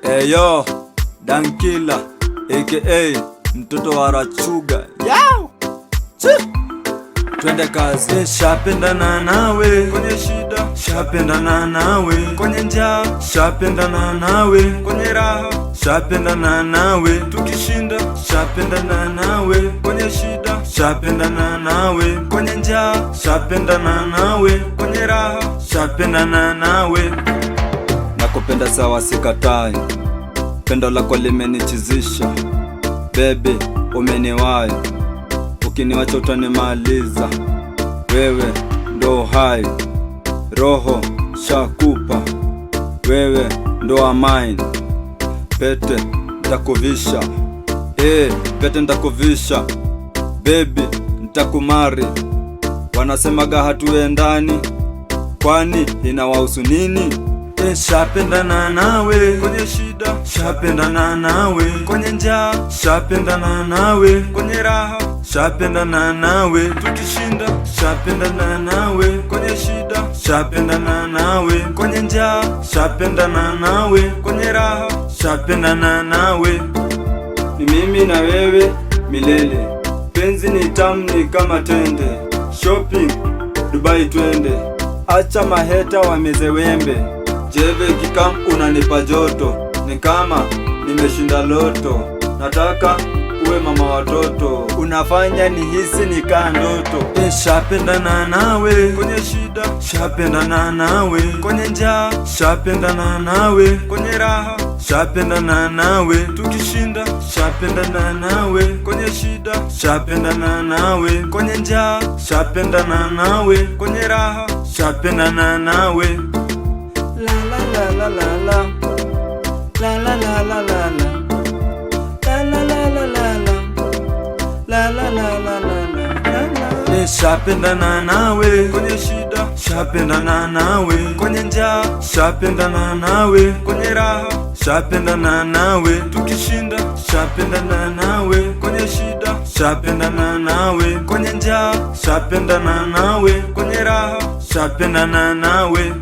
Eyo, Dankila aka mtoto wa Rachuga. Yao! Twende kazi. Shapendana nawe kwenye shida, shapendana nawe kwenye njaa, shapendana nawe kwenye raha, shapendana nawe tukishinda, shapendana nawe kwenye shida, shapendana nawe kwenye njaa, shapendana nawe kwenye raha, shapendana nawe. Nakupenda sawa, sikatai, pendo lako limenichizisha. Baby, umeniwai, ukiniwacha utanimaliza. Wewe ndo hai, roho shakupa, wewe ndo amine. Pete ntakuvisha, pete ntakuvisha. Baby, ntakumari. Wanasemaga hatuendani, kwani inawahusu nini? Shapendana nawe kwenye shida, shapendana nawe kwenye njaa, shapendana nawe kwenye raha, shapendana nawe tukishinda, shapendana nawe kwenye shida, shapendana nawe kwenye njaa, shapendana nawe kwenye raha, shapendana nawe. Ni mimi na wewe milele, penzi ni tamu ni kama tende. Shopping Dubai twende, acha maheta wameze wembe. Jeve kikam unanipa joto, ni kama nimeshinda loto. Nataka uwe mama watoto, unafanya nihisi nikaa ndoto. Shapendana nawe kwenye shida, shapendana nawe kwenye njaa, shapendana nawe kwenye raha, shapendana nawe tukishinda, shapendana nawe kwenye shida, shapendana nawe kwenye njaa, shapendana nawe kwenye raha, shapendana nawe. La la la la la la la la la la la la la la la la la la la. Shapendana nawe kwenye shida, shapendana nawe kwenye njaa, shapendana nawe kwenye raha, shapendana nawe tukishinda, shapendana nawe kwenye shida, shapendana nawe kwenye njaa, shapendana nawe kwenye raha, shapendana nawe.